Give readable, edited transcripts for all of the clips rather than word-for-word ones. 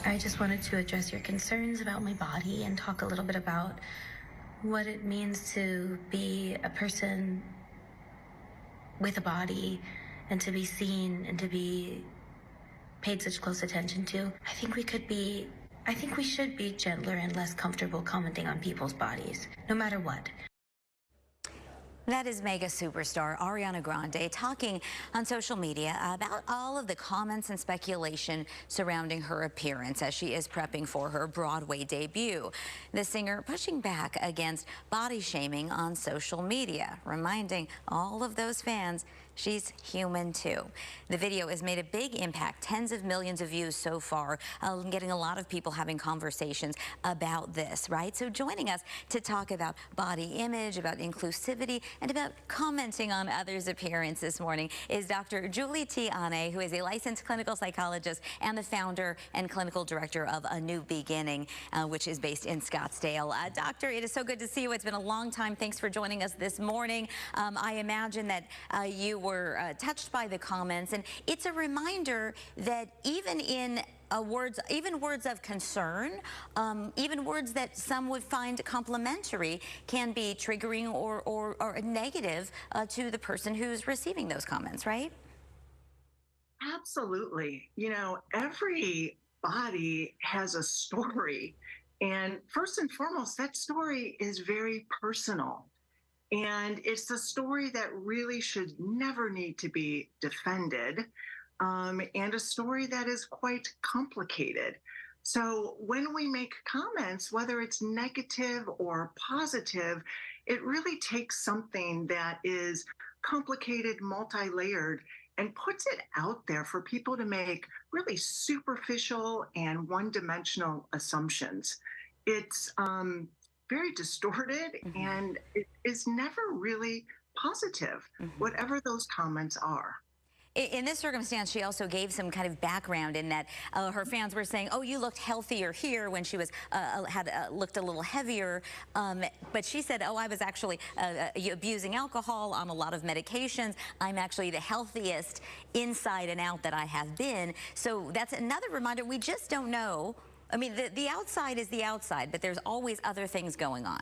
I just wanted to address your concerns about my body and talk a little bit about what it means to be a person with a body and to be seen and to be paid such close attention to. I think we should be gentler and less comfortable commenting on people's bodies, no matter what. That is mega superstar Ariana Grande talking on social media about all of the comments and speculation surrounding her appearance as she is prepping for her Broadway debut. The singer pushing back against body shaming on social media, reminding all of those fans she's human too. The video has made a big impact, tens of millions of views so far, getting a lot of people having conversations about this, right? So joining us to talk about body image, about inclusivity, and about commenting on others' appearance this morning is Dr. Julie T. Anné, who is a licensed clinical psychologist and the founder and clinical director of A New Beginning, which is based in Scottsdale. Doctor, it is so good to see you. It's been a long time. Thanks for joining us this morning. I imagine that you were touched by the comments, and it's a reminder that even in words of concern, even words that some would find complimentary can be triggering or negative to the person who's receiving those comments, right? Absolutely. You know, every body has a story. And first and foremost, that story is very personal. And it's a story that really should never need to be defended, and a story that is quite complicated. So when we make comments, whether it's negative or positive, it really takes something that is complicated, multi-layered, and puts it out there for people to make really superficial and one-dimensional assumptions. It's very distorted, and it is never really positive, whatever those comments are. In this circumstance, she also gave some kind of background in that her fans were saying, "Oh, you looked healthier here," when she was looked a little heavier. But she said, "Oh, I was actually abusing alcohol, on a lot of medications. I'm actually the healthiest inside and out that I have been." So that's another reminder. We just don't know. I mean, the outside is the outside, but there's always other things going on.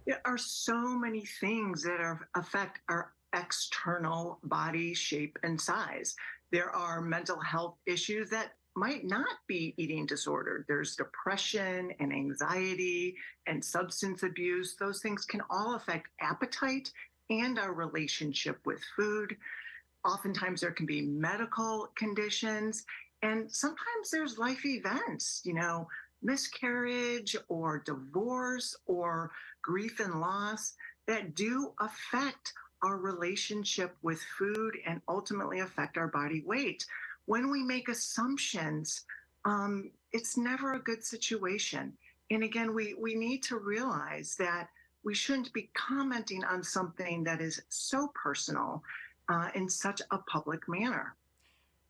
There are so many things that affect our external body shape and size. There are mental health issues that might not be eating disorder. There's depression and anxiety and substance abuse. Those things can all affect appetite and our relationship with food. Oftentimes there can be medical conditions, and sometimes there's life events, you know, miscarriage or divorce or grief and loss that do affect our relationship with food and ultimately affect our body weight. When we make assumptions, it's never a good situation. And again, we need to realize that we shouldn't be commenting on something that is so personal in such a public manner.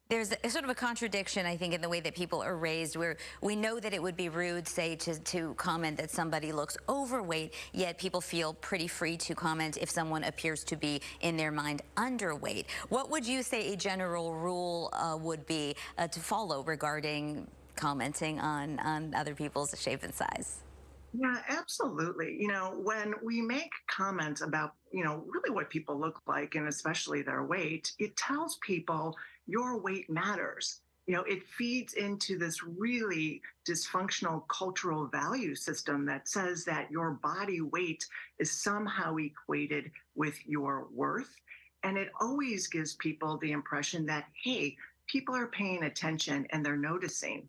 There's a sort of a contradiction, I think, in the way that people are raised, where we know that it would be rude, say, to comment that somebody looks overweight, yet people feel pretty free to comment if someone appears to be, in their mind, underweight. What would you say a general rule would be to follow regarding commenting on other people's shape and size? Yeah, absolutely. You know, when we make comments about, you know, really what people look like and especially their weight, it tells people your weight matters. You know, it feeds into this really dysfunctional cultural value system that says that your body weight is somehow equated with your worth. And it always gives people the impression that, hey, people are paying attention and they're noticing.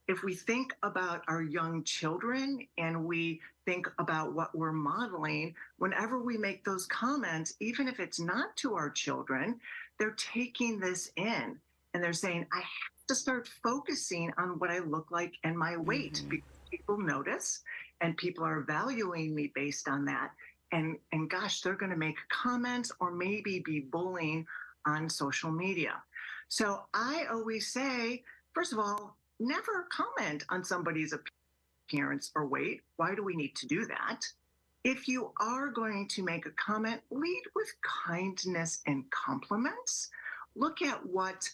If we think about our young children and we think about what we're modeling, whenever we make those comments, even if it's not to our children, they're taking this in and they're saying, I have to start focusing on what I look like and my weight, because people notice and people are valuing me based on that. And gosh, they're going to make comments or maybe be bullying on social media. So I always say, first of all, never comment on somebody's appearance or weight. Why do we need to do that? If you are going to make a comment, lead with kindness and compliments. Look at what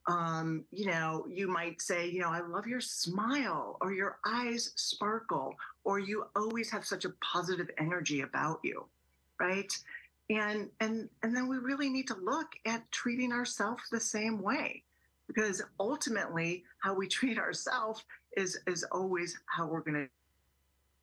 You might say, I love your smile, or your eyes sparkle, or you always have such a positive energy about you, right? And then we really need to look at treating ourselves the same way, because ultimately how we treat ourselves is always how we're going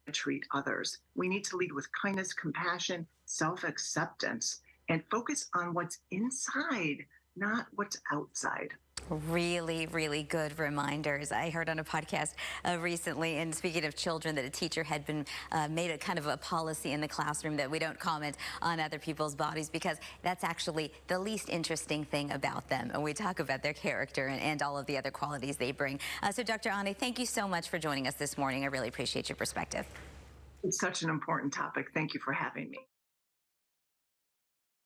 to treat others. We need to lead with kindness, compassion, self-acceptance, and focus on what's inside, not what's outside. Really, really good reminders. I heard on a podcast recently, and speaking of children, that a teacher had been made a kind of a policy in the classroom that we don't comment on other people's bodies, because that's actually the least interesting thing about them. And we talk about their character and all of the other qualities they bring. So Dr. Anné, thank you so much for joining us this morning. I really appreciate your perspective. It's such an important topic. Thank you for having me.